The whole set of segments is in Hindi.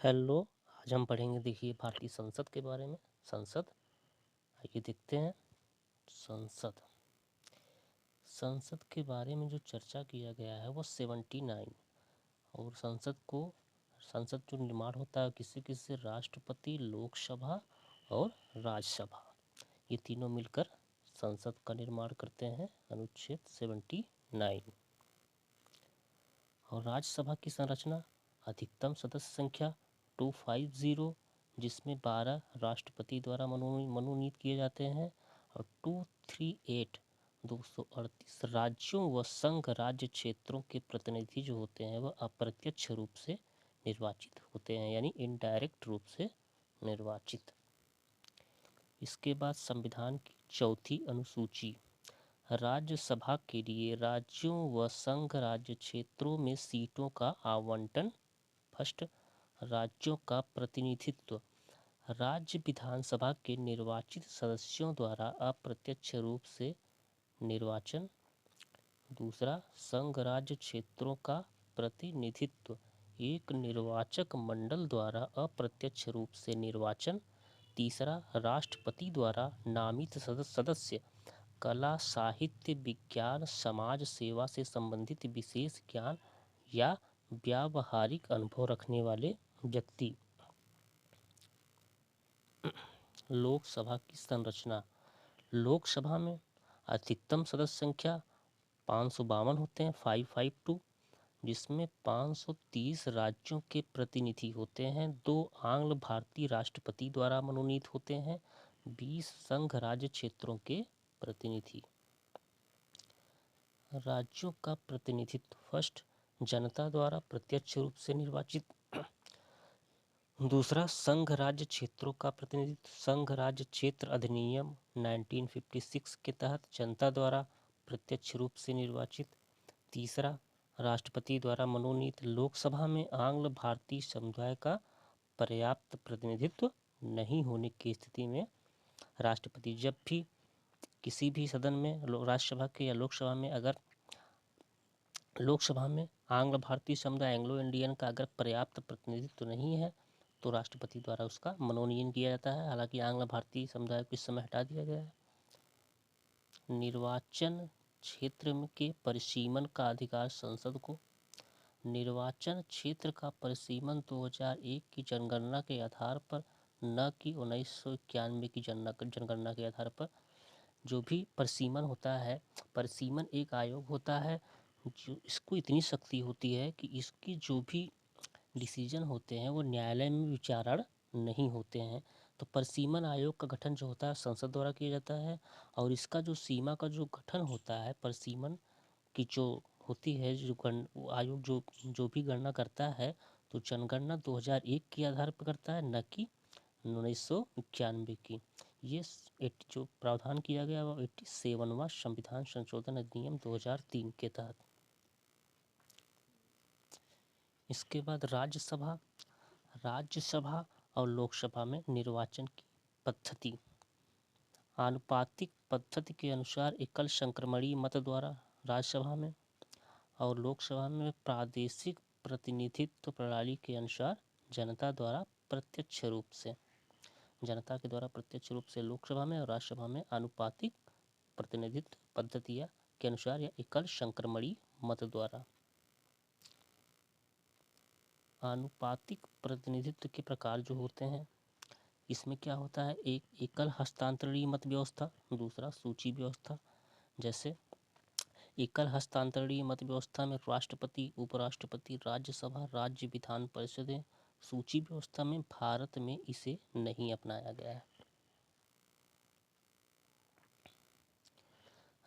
हेलो। आज हम पढ़ेंगे, देखिए, भारतीय संसद के बारे में। संसद, आइए देखते हैं। संसद संसद के बारे में जो चर्चा किया गया है वो 79। और संसद जो निर्माण होता है किससे किससे? राष्ट्रपति, लोकसभा और राज्यसभा, ये तीनों मिलकर संसद का निर्माण करते हैं। अनुच्छेद 79। और राज्यसभा की संरचना, अधिकतम सदस्य संख्या 250, जिसमें 12 राष्ट्रपति द्वारा मनोनीत किए जाते हैं, और 238 238 राज्यों व संघ राज्य क्षेत्रों के प्रतिनिधि जो होते हैं वह अप्रत्यक्ष रूप से निर्वाचित होते हैं, यानी इनडायरेक्ट रूप से निर्वाचित। इसके बाद संविधान की चौथी अनुसूची, राज्यसभा के लिए राज्यों व संघ राज्य क्षेत्रों में सीटों का आवंटन। फर्स्ट, राज्यों का प्रतिनिधित्व, राज्य विधानसभा के निर्वाचित सदस्यों द्वारा अप्रत्यक्ष रूप से निर्वाचन। दूसरा, संघ राज्य क्षेत्रों का प्रतिनिधित्व, एक निर्वाचक मंडल द्वारा अप्रत्यक्ष रूप से निर्वाचन। तीसरा, राष्ट्रपति द्वारा नामित सदस्य कला, साहित्य, विज्ञान, समाज सेवा से संबंधित विशेष ज्ञान या व्यावहारिक अनुभव रखने वाले व्यक्ति। लोकसभा की संरचना, लोकसभा में अधिकतम सदस्य संख्या 552 होते हैं, 552, जिसमें 530 राज्यों के प्रतिनिधि होते हैं, 2 आंग्ल भारतीय राष्ट्रपति द्वारा मनोनीत होते हैं, 20 संघ राज्य क्षेत्रों के प्रतिनिधि। राज्यों का प्रतिनिधित्व, फर्स्ट, जनता द्वारा प्रत्यक्ष रूप से निर्वाचित। दूसरा, संघ राज्य क्षेत्रों का प्रतिनिधित्व, संघ राज्य क्षेत्र अधिनियम 1956 के तहत जनता द्वारा प्रत्यक्ष रूप से निर्वाचित। तीसरा, राष्ट्रपति द्वारा मनोनीत। लोकसभा में आंग्ल भारतीय समुदाय का पर्याप्त प्रतिनिधित्व नहीं होने की स्थिति में राष्ट्रपति, जब भी किसी भी सदन में, राज्यसभा के या लोकसभा में, अगर लोकसभा में आंग्ल भारतीय समुदाय, एंग्लो इंडियन का अगर पर्याप्त प्रतिनिधित्व नहीं है तो राष्ट्रपति द्वारा उसका मनोनयन किया जाता है। हालांकि आंग्ल भारतीय समुदाय को इस समय हटा दिया गया है। निर्वाचन क्षेत्र के परिसीमन का अधिकार संसद को, निर्वाचन क्षेत्र का परिसीमन 2001 की जनगणना के आधार पर, न कि 1991 की जनगणना के आधार पर, जो भी परिसीमन होता है, परिसीमन एक आयोग होता है जो, इसको इतनी शक्ति होती है कि इसकी जो भी डिसीजन होते हैं वो न्यायालय में विचारण नहीं होते हैं। तो परिसीमन आयोग का गठन जो होता है संसद द्वारा किया जाता है, और इसका जो सीमा का जो गठन होता है, परिसीमन की जो होती है, जो आयोग जो भी गणना करता है, तो जनगणना 2001 के आधार पर करता है, न कि 1991 की। ये जो प्रावधान किया गया वो 87वां संविधान संशोधन अधिनियम 2003 के तहत। इसके बाद राज्यसभा और लोकसभा में निर्वाचन की पद्धति, आनुपातिक पद्धति के अनुसार एकल संक्रमणीय मत द्वारा राज्यसभा में, और लोकसभा में प्रादेशिक प्रतिनिधित्व प्रणाली के अनुसार जनता द्वारा प्रत्यक्ष रूप से, जनता के द्वारा प्रत्यक्ष रूप से लोकसभा में, और राज्यसभा में आनुपातिक प्रतिनिधित्व पद्धतियाँ के अनुसार या एकल संक्रमणीय मत द्वारा। आनुपातिक प्रतिनिधित्व के प्रकार जो होते हैं, इसमें क्या होता है? एक, एकल हस्तांतरणीय मत व्यवस्था। दूसरा, सूची व्यवस्था। जैसे एकल हस्तांतरणीय मत व्यवस्था में राष्ट्रपति, उपराष्ट्रपति, राज्यसभा, राज्य विधान परिषदें। सूची व्यवस्था में भारत में इसे नहीं अपनाया गया है।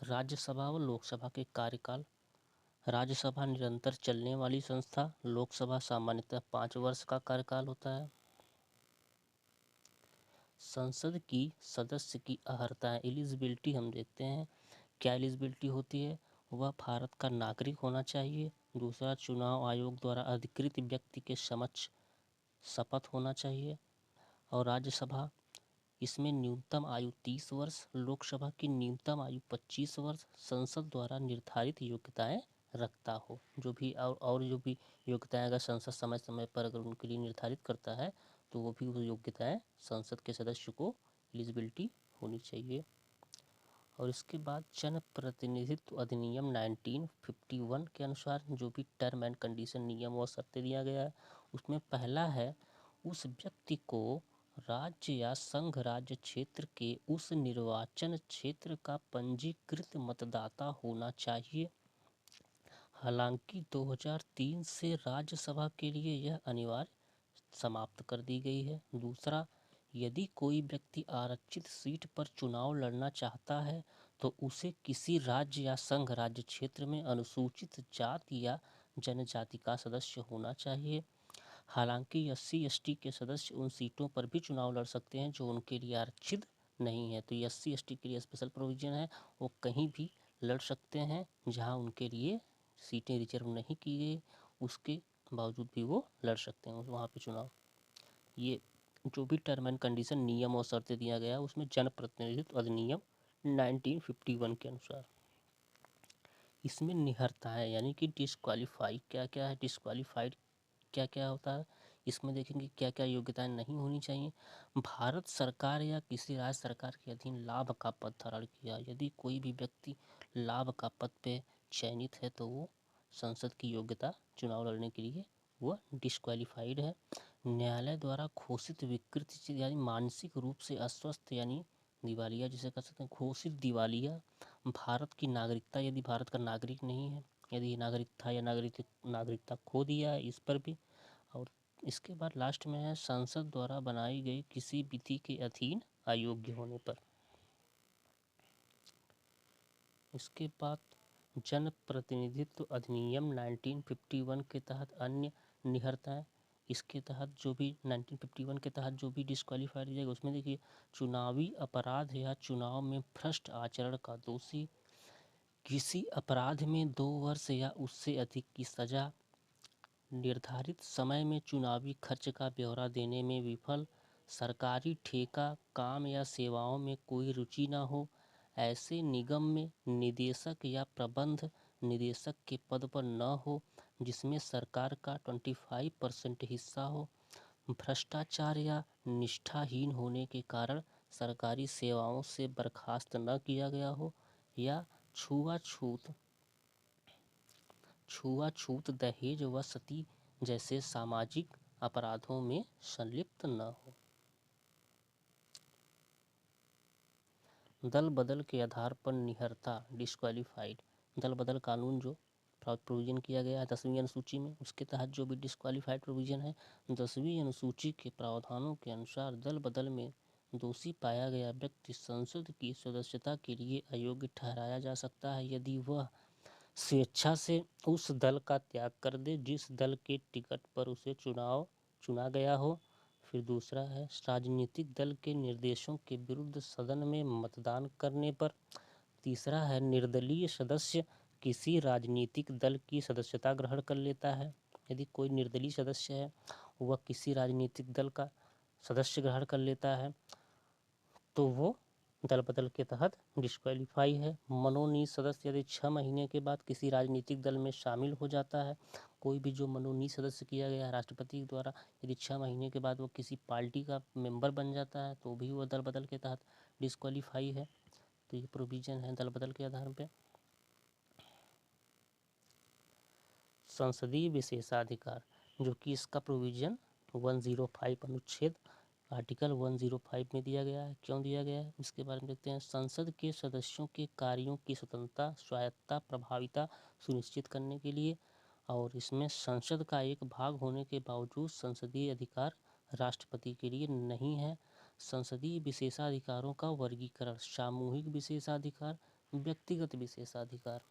राज्यसभा व लोकसभा के कार्यकाल, राज्यसभा निरंतर चलने वाली संस्था, लोकसभा सामान्यतः 5 वर्ष का कार्यकाल होता है। संसद की सदस्य की अर्हताएं, एलिजिबिलिटी हम देखते हैं। क्या एलिजिबिलिटी होती है? वह भारत का नागरिक होना चाहिए। दूसरा, चुनाव आयोग द्वारा अधिकृत व्यक्ति के समक्ष शपथ होना चाहिए। और राज्यसभा, इसमें न्यूनतम आयु 30 वर्ष, लोकसभा की न्यूनतम आयु 25 वर्ष, संसद द्वारा निर्धारित योग्यताएं रखता हो। जो भी और जो भी योग्यताएं अगर संसद समय समय पर अगर उनके लिए निर्धारित करता है तो वो भी वो योग्यताएं संसद के सदस्य को एलिजिबिलिटी होनी चाहिए। और इसके बाद जन प्रतिनिधित्व अधिनियम 1951 के अनुसार जो भी टर्म एंड कंडीशन नियम और शर्तें दिया गया है उसमें पहला है उस व्यक्ति को राज्य या संघ राज्य क्षेत्र के उस निर्वाचन क्षेत्र का पंजीकृत मतदाता होना चाहिए। हालांकि 2003 से राज्यसभा के लिए यह अनिवार्य समाप्त कर दी गई है। दूसरा, यदि कोई व्यक्ति आरक्षित सीट पर चुनाव लड़ना चाहता है तो उसे किसी राज्य या संघ राज्य क्षेत्र में अनुसूचित जाति या जनजाति का सदस्य होना चाहिए। हालांकि SC/ST के सदस्य उन सीटों पर भी चुनाव लड़ सकते हैं जो उनके लिए आरक्षित नहीं है। तो SC/ST के लिए स्पेशल प्रोविजन है, वो कहीं भी लड़ सकते हैं जहां उनके लिए सीटें रिजर्व नहीं की गई, उसके बावजूद भी वो लड़ सकते हैं वहाँ पे चुनाव। ये जो भी टर्म एंड कंडीशन नियम और शर्तें दिया गया उसमें जन प्रतिनिधित्व अधिनियम 1951 के अनुसार। इसमें निहरताएँ यानी कि डिस्क्वालीफाई क्या क्या है, डिस्क्वालीफाइड क्या क्या होता है, इसमें देखेंगे क्या क्या योग्यताएं नहीं होनी चाहिए। भारत सरकार या किसी राज्य सरकार के अधीन लाभ का पद धारण किया, यदि कोई भी व्यक्ति लाभ का पद पे चयनित है तो वो संसद की योग्यता चुनाव लड़ने के लिए वह डिस्क्वालीफाइड है। न्यायालय द्वारा घोषित विकृत यानी मानसिक रूप से अस्वस्थ यानी दिवालिया जिसे कह सकते हैं, घोषित दिवालिया। भारत की नागरिकता, यदि भारत का नागरिक नहीं है, यदि नागरिक था या नागरिकता खो दिया है, इस पर भी। और इसके बाद लास्ट में है संसद द्वारा बनाई गई किसी विधि के अधीन अयोग्य होने पर। इसके बाद जन प्रतिनिधित्व अधिनियम 1951 के तहत अन्य निहरताएं। इसके तहत जो भी 1951 के तहत जो भी डिस्क्वालीफाइड हो जाएगा उसमें देखिए, चुनावी अपराध या चुनाव में भ्रष्ट आचरण का दोषी, किसी अपराध में 2 वर्ष या उससे अधिक की सजा, निर्धारित समय में चुनावी खर्च का ब्यौरा देने में विफल, सरकारी ठेका काम या सेवाओं में कोई रुचि न हो, ऐसे निगम में निदेशक या प्रबंध निदेशक के पद पर न हो जिसमें सरकार का 25% हिस्सा हो, भ्रष्टाचार या निष्ठाहीन होने के कारण सरकारी सेवाओं से बर्खास्त न किया गया हो, या छुआछूत दहेज व सती जैसे सामाजिक अपराधों में संलिप्त न हो। दल बदल के आधार पर निहरता डिस्क्वालीफाइड, दल बदल कानून जो प्रोविजन किया गया है 10वीं अनुसूची में, उसके तहत जो भी डिस्क्वालीफाइड प्रोविजन है 10वीं अनुसूची के प्रावधानों के अनुसार दल बदल में दोषी पाया गया व्यक्ति संसद की सदस्यता के लिए अयोग्य ठहराया जा सकता है यदि वह स्वेच्छा से उस दल का त्याग कर दे जिस दल के टिकट पर उसे चुना गया हो। फिर दूसरा है राजनीतिक दल के निर्देशों के विरुद्ध सदन में मतदान करने पर। तीसरा है निर्दलीय सदस्य किसी राजनीतिक दल की सदस्यता ग्रहण कर लेता है, यदि कोई निर्दलीय सदस्य है वह किसी राजनीतिक दल का सदस्य ग्रहण कर लेता है तो वो दल बदल के तहत डिस्क्वालीफाई है। मनोनीत सदस्य यदि 6 महीने के बाद किसी राजनीतिक दल में शामिल हो जाता है, कोई भी जो मनोनीत सदस्य किया गया है राष्ट्रपति द्वारा, यदि 6 महीने के बाद वो किसी पार्टी का मेंबर बन जाता है तो भी वो दल बदल के तहत डिस्क्वालीफाई है। तो ये प्रोविजन है दल बदल के आधार पर। संसदीय विशेषाधिकार, जो कि इसका प्रोविजन 105 अनुच्छेद आर्टिकल 105 में दिया गया है। क्यों दिया गया है इसके बारे में देखते हैं। संसद के सदस्यों के कार्यों की स्वतंत्रता, स्वायत्तता, प्रभाविता सुनिश्चित करने के लिए, और इसमें संसद का एक भाग होने के बावजूद संसदीय अधिकार राष्ट्रपति के लिए नहीं है। संसदीय विशेषाधिकारों का वर्गीकरण, सामूहिक विशेषाधिकार, व्यक्तिगत विशेषाधिकार।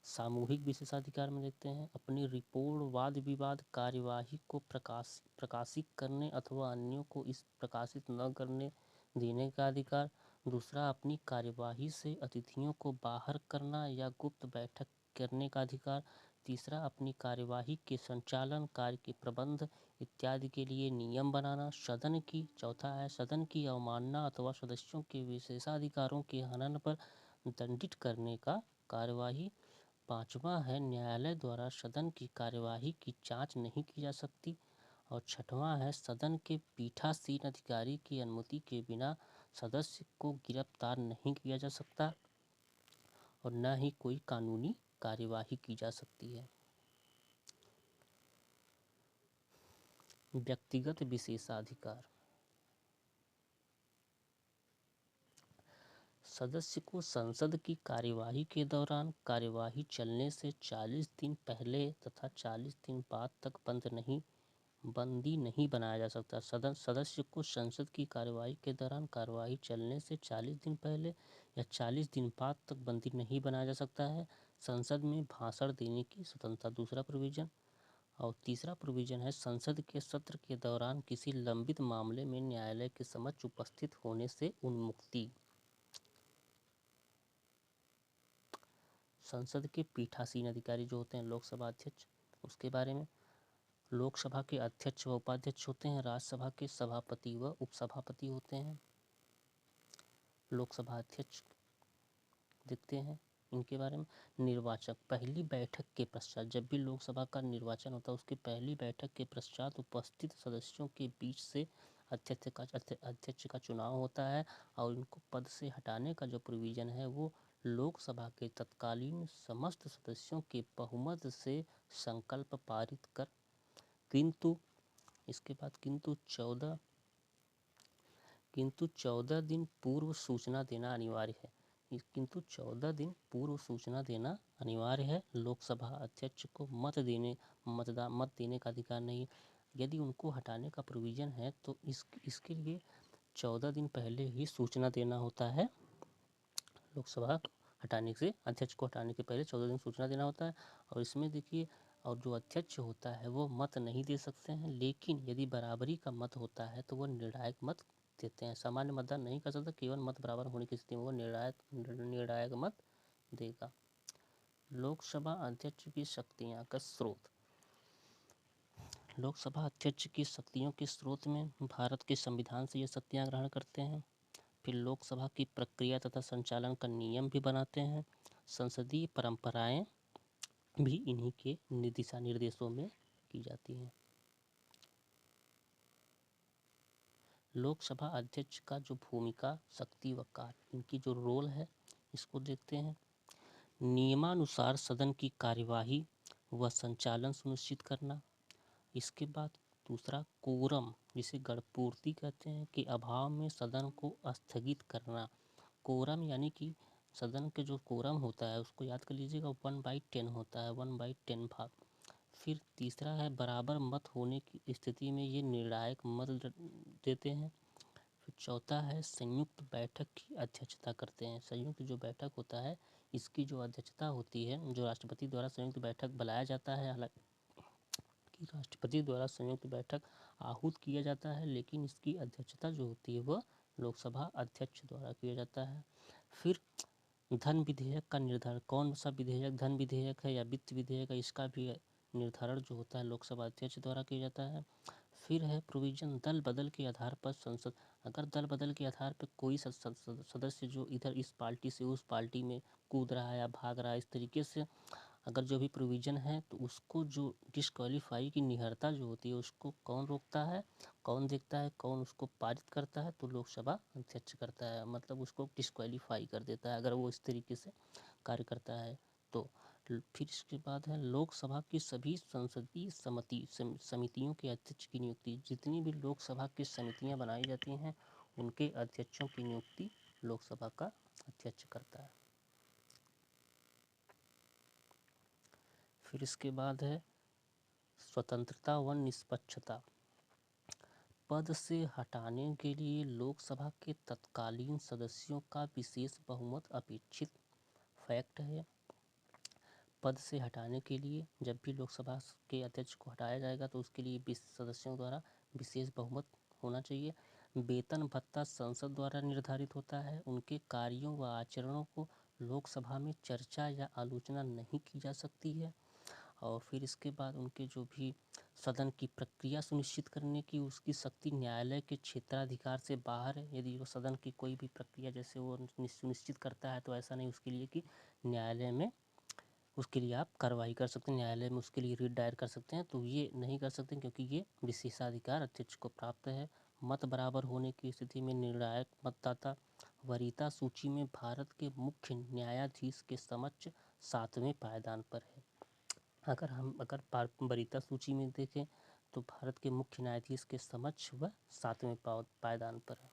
सामूहिक विशेषाधिकार में देखते हैं अपनी रिपोर्ट, वाद विवाद, कार्यवाही को प्रकाशित करने अथवा अन्यों को इस प्रकाशित न करने देने का अधिकार। दूसरा, अपनी कार्यवाही से अतिथियों को बाहर करना या गुप्त बैठक करने का अधिकार। तीसरा, अपनी कार्यवाही के संचालन, कार्य के प्रबंध इत्यादि के लिए नियम बनाना। चौथा है सदन की अवमानना अथवा सदस्यों के विशेषाधिकारों के हनन पर दंडित करने का कार्यवाही। 5वां है न्यायालय द्वारा सदन की कार्यवाही की जांच नहीं की जा सकती। और 6वां है सदन के पीठासीन अधिकारी की अनुमति के बिना सदस्य को गिरफ्तार नहीं किया जा सकता और न ही कोई कानूनी कार्यवाही की जा सकती है। व्यक्तिगत विशेषाधिकार। सदस्य को संसद की कार्यवाही के दौरान कार्यवाही चलने से 40 दिन पहले तथा 40 दिन बाद तक बंदी नहीं बनाया जा सकता। सदस्य को संसद की कार्यवाही के दौरान कार्यवाही चलने से 40 दिन पहले या 40 दिन बाद तक बंदी नहीं बनाया जा सकता है। संसद में भाषण देने की स्वतंत्रता, दूसरा प्रोविजन। और तीसरा प्रोविजन है संसद के सत्र के दौरान किसी लंबित मामले में न्यायालय के समक्ष उपस्थित होने से उन्मुक्ति। संसद के पीठासीन अधिकारी जो होते हैं लोकसभा अध्यक्ष, उसके बारे में लोकसभा के अध्यक्ष व उपाध्यक्ष होते हैं, राज्यसभा के सभापति व उपसभापति होते हैं। लोकसभा अध्यक्ष देखते हैं इनके बारे में। निर्वाचक, पहली बैठक के पश्चात, जब भी लोकसभा का निर्वाचन होता है उसकी पहली बैठक के पश्चात उपस्थित सदस्यों के बीच से अध्यक्ष का चुनाव होता है और इनको पद से हटाने का जो प्रोविज़न है वो लोकसभा के तत्कालीन समस्त सदस्यों के बहुमत से संकल्प पारित कर, किंतु इसके बाद किंतु 14 दिन पूर्व सूचना देना अनिवार्य है। किंतु 14 दिन पूर्व सूचना देना अनिवार्य है। लोकसभा अध्यक्ष को मत देने का अधिकार नहीं। यदि उनको हटाने का प्रोविज़न है तो इसके लिए 14 दिन पहले ही सूचना देना होता है। लोकसभा हटाने से, अध्यक्ष को हटाने के पहले 14 दिन सूचना देना होता है। और इसमें देखिए, और जो अध्यक्ष होता है वो मत नहीं दे सकते हैं, लेकिन यदि बराबरी का मत होता है तो वो निर्णायक मत देते हैं। सामान्य मतदान नहीं कर सकता, केवल मत बराबर होने की स्थिति में वो निर्णायक मत देगा। लोकसभा अध्यक्ष की शक्तियां का स्रोत। लोकसभा अध्यक्ष की शक्तियों के स्रोत में भारत के संविधान से ये शक्तियां ग्रहण करते हैं। फिर लोकसभा की प्रक्रिया तथा संचालन का नियम भी बनाते हैं। संसदीय परंपराएं भी इन्हीं के दिशा निर्देशों में की जाती हैं। लोकसभा अध्यक्ष का जो भूमिका, शक्ति व कार्य, इनकी जो रोल है इसको देखते हैं। नियमानुसार सदन की कार्यवाही व संचालन सुनिश्चित करना। इसके बाद दूसरा कोरम, जिसे गणपूर्ति कहते हैं, के अभाव में सदन को स्थगित करना। कोरम यानी कि सदन के जो कोरम होता है उसको याद कर लीजिएगा, 1/10 होता है, 1/10 भाग। फिर तीसरा है बराबर मत होने की स्थिति में ये निर्णायक मत देते हैं। फिर चौथा है संयुक्त बैठक की अध्यक्षता करते हैं। संयुक्त जो बैठक होता है इसकी जो अध्यक्षता होती है, जो राष्ट्रपति द्वारा संयुक्त बैठक बुलाया जाता है, हालांकि राष्ट्रपति द्वारा संयुक्त बैठक आहूत किया जाता है, लेकिन इसकी अध्यक्षता जो होती है वह लोकसभा अध्यक्ष द्वारा किया जाता है। फिर धन विधेयक का निर्धारण, कौन सा विधेयक धन विधेयक है या वित्त विधेयक है, इसका भी निर्धारण जो होता है लोकसभा अध्यक्ष द्वारा किया जाता है। फिर है प्रोविजन, दल बदल के आधार पर संसद, अगर दल बदल के आधार पर कोई सदस्य जो इधर इस पार्टी से उस पार्टी में कूद रहा है या भाग रहा है, इस तरीके से अगर जो भी प्रोविज़न है तो उसको जो डिस्क्वालीफाई की निहरता जो होती है उसको कौन रोकता है, कौन देखता है, कौन उसको पारित करता है, तो लोकसभा अध्यक्ष करता है। मतलब उसको डिस्क्वालीफाई कर देता है अगर वो इस तरीके से कार्य करता है तो। फिर इसके बाद है लोकसभा की सभी संसदीय समितियों के अध्यक्ष की नियुक्ति। जितनी भी लोकसभा की समितियां बनाई जाती हैं उनके अध्यक्षों की नियुक्ति लोकसभा का अध्यक्ष करता है। फिर इसके बाद है स्वतंत्रता व निष्पक्षता। पद से हटाने के लिए लोकसभा के तत्कालीन सदस्यों का विशेष बहुमत अपेक्षित फैक्ट है। पद से हटाने के लिए जब भी लोकसभा के अध्यक्ष को हटाया जाएगा तो उसके लिए 20 सदस्यों द्वारा विशेष बहुमत होना चाहिए। वेतन भत्ता संसद द्वारा निर्धारित होता है। उनके कार्यों व आचरणों को लोकसभा में चर्चा या आलोचना नहीं की जा सकती है। और फिर इसके बाद उनके जो भी सदन की प्रक्रिया सुनिश्चित करने की उसकी शक्ति न्यायालय के क्षेत्राधिकार से बाहर है। यदि वो सदन की कोई भी प्रक्रिया जैसे वो सुनिश्चित करता है तो ऐसा नहीं उसके लिए कि न्यायालय में उसके लिए आप कार्रवाई कर सकते हैं, न्यायालय में उसके लिए रिट दायर कर सकते हैं। तो ये नहीं कर सकते क्योंकि ये विशेषाधिकार अध्यक्ष को प्राप्त है। मत बराबर होने की स्थिति में निर्णायक मतदाता वरीयता सूची में भारत के मुख्य न्यायाधीश के समक्ष 7वें पायदान पर है। अगर वरीयता सूची में देखें तो भारत के मुख्य न्यायाधीश के समक्ष वह 7वें पायदान पर है।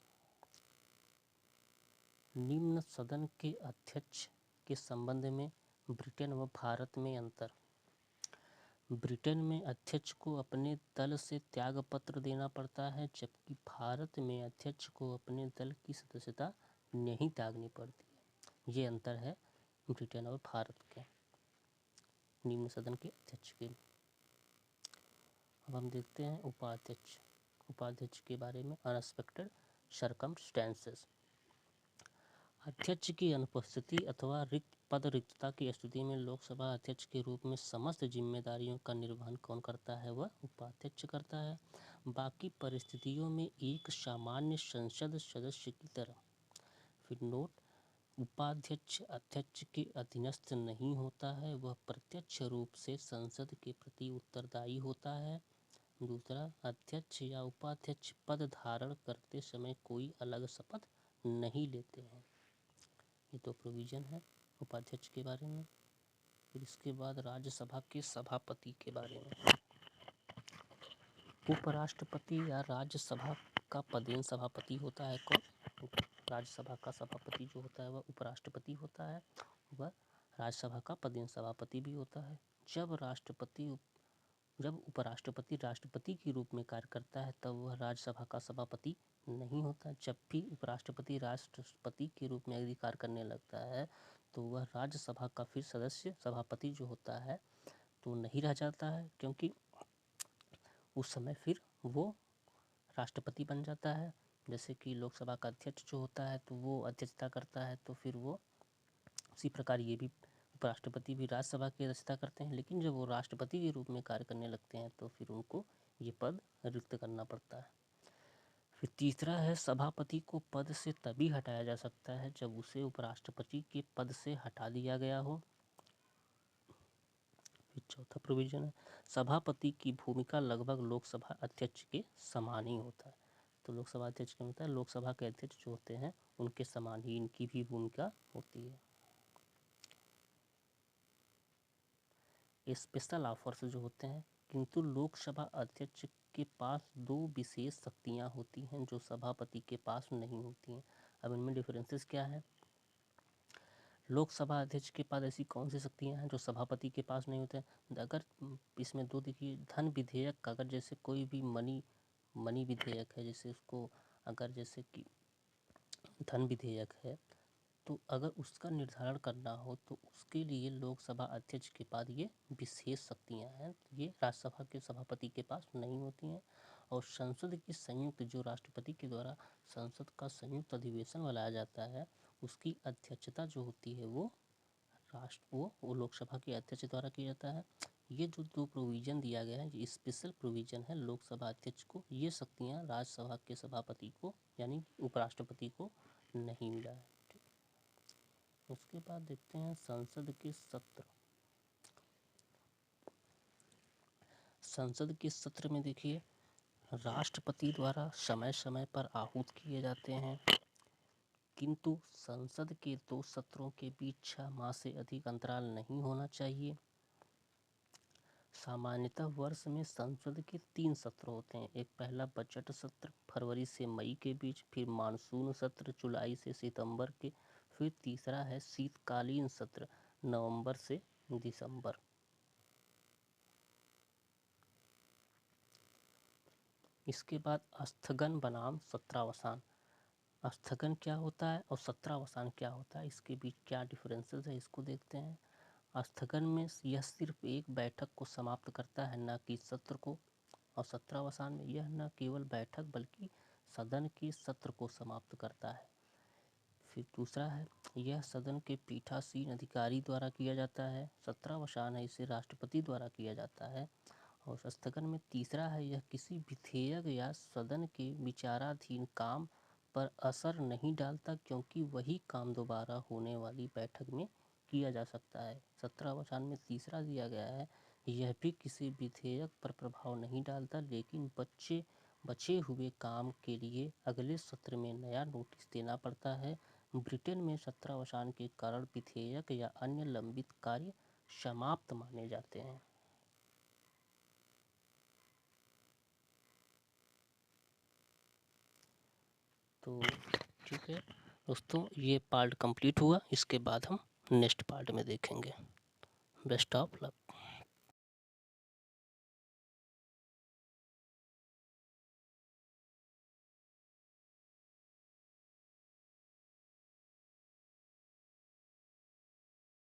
निम्न सदन के अध्यक्ष के संबंध में ब्रिटेन व भारत में अंतर। ब्रिटेन में अध्यक्ष को अपने दल से त्यागपत्र देना पड़ता है, जबकि भारत में अध्यक्ष को अपने दल की सदस्यता नहीं त्यागनी पड़ती है। ये अंतर है ब्रिटेन और भारत के निम्न सदन के अध्यक्ष के। अब हम देखते हैं उपाध्यक्ष। उपाध्यक्ष के बारे में अनएक्सपेक्टेड सर्कमस्टेंसेस। अध्यक्ष की अनुपस्थिति अथवा रिक्तता की स्थिति में लोकसभा अध्यक्ष के रूप में समस्त जिम्मेदारियों का निर्वहन कौन करता है? वह उपाध्यक्ष करता है। बाकी परिस्थितियों में एक सामान्य संसद सदस्य की तरह। फिर नोट, उपाध्यक्ष अध्यक्ष के अधीनस्थ नहीं होता है, वह प्रत्यक्ष रूप से संसद के प्रति उत्तरदायी होता है। दूसरा, अध्यक्ष या उपाध्यक्ष पद धारण करते समय कोई अलग शपथ नहीं लेते हैं। ये तो प्रोविज़न है उपाध्यक्ष के बारे में। फिर इसके बाद राज्यसभा के सभापति के बारे में। उपराष्ट्रपति या राज्यसभा का पदेन सभापति होता है कौन? राज्यसभा का सभापति जो होता है वह उपराष्ट्रपति होता है। वह राज्यसभा का पदेन सभापति भी होता है। जब उपराष्ट्रपति राष्ट्रपति के रूप में कार्य करता है तब वह राज्यसभा का सभापति नहीं होता। जब भी उपराष्ट्रपति राष्ट्रपति के रूप में अधिकार करने लगता है तो वह राज्यसभा का फिर सदस्य सभापति जो होता है तो नहीं रह जाता है, क्योंकि उस समय फिर वो राष्ट्रपति बन जाता है। जैसे कि लोकसभा का अध्यक्ष जो होता है तो वो अध्यक्षता करता है, तो फिर वो उसी प्रकार ये भी उपराष्ट्रपति भी राज्यसभा की अध्यक्षता करते हैं, लेकिन जब वो राष्ट्रपति के रूप में कार्य करने लगते हैं तो फिर उनको ये पद रिक्त करना पड़ता है। फिर तीसरा है, सभापति को पद से तभी हटाया जा सकता है जब उसे उपराष्ट्रपति के पद से हटा दिया गया हो। फिर चौथा प्रोविजन है, सभापति की भूमिका लगभग लोकसभा अध्यक्ष के समान ही होता है। तो लोकसभा अध्यक्ष क्या होता है? लोकसभा के अध्यक्ष जो होते हैं उनके समान ही इनकी भी भूमिका होती है। स्पेशल ऑफर्स जो होते हैं, किंतु लोकसभा अध्यक्ष के पास दो विशेष शक्तियां होती हैं जो सभापति के पास नहीं होती हैं। अब इनमें डिफरेंसेस क्या है? लोकसभा अध्यक्ष के पास ऐसी कौन सी शक्तियां हैं जो सभापति के पास नहीं होते हैं? अगर इसमें दो देखिए, धन विधेयक, अगर जैसे कोई भी मनी विधेयक है, जैसे उसको अगर जैसे कि धन विधेयक है तो अगर उसका निर्धारण करना हो तो उसके लिए लोकसभा अध्यक्ष के पास ये विशेष शक्तियां हैं, ये राज्यसभा के सभापति के पास नहीं होती हैं। और संसद की संयुक्त, जो राष्ट्रपति के द्वारा संसद का संयुक्त अधिवेशन बुलाया जाता है, उसकी अध्यक्षता जो होती है वो लोकसभा के अध्यक्ष द्वारा किया जाता है। ये जो दो प्रोविज़न दिया गया है ये स्पेशल प्रोविज़न है लोकसभा अध्यक्ष को। ये शक्तियाँ राज्यसभा के सभापति को यानी उपराष्ट्रपति को नहीं मिला है। उसके बाद देखते हैं संसद के सत्र। संसद के सत्र में देखिए, राष्ट्रपति द्वारा समय समय पर आहूत किए जाते हैं, किंतु संसद के दो सत्रों के बीच 6 माह से अधिक अंतराल नहीं होना चाहिए। सामान्यतः वर्ष में संसद के 3 सत्र होते हैं। एक पहला बजट सत्र फरवरी से मई के बीच, फिर मानसून सत्र जुलाई से सितंबर के, फिर तीसरा है शीतकालीन सत्र नवंबर से दिसंबर। इसके बाद स्थगन बनाम सत्रावसान। स्थगन क्या होता है और सत्रावसान क्या होता है, इसके बीच क्या डिफरेंसेस है इसको देखते हैं। स्थगन में यह सिर्फ एक बैठक को समाप्त करता है, न कि सत्र को। और सत्रावसान में यह न केवल बैठक बल्कि सदन के सत्र को समाप्त करता है। फिर दूसरा है, यह सदन के पीठासीन अधिकारी द्वारा किया जाता है। सत्रावसान है इसे राष्ट्रपति द्वारा किया जाता है। और स्थगन में तीसरा है, यह किसी विधेयक या सदन के विचाराधीन काम पर असर नहीं डालता, क्योंकि वही काम दोबारा होने वाली बैठक में किया जा सकता है। 17वां में तीसरा दिया गया है, यह भी किसी विधेयक पर प्रभाव नहीं डालता, लेकिन बचे हुए काम के लिए अगले सत्र में नया नोटिस देना पड़ता है। ब्रिटेन में 17वां के कारण विधेयक या अन्य लंबित कार्य समाप्त माने जाते हैं। तो ठीक है दोस्तों, ये पार्ट कंप्लीट हुआ। इसके बाद हम नेक्स्ट पार्ट में देखेंगे। Best of luck.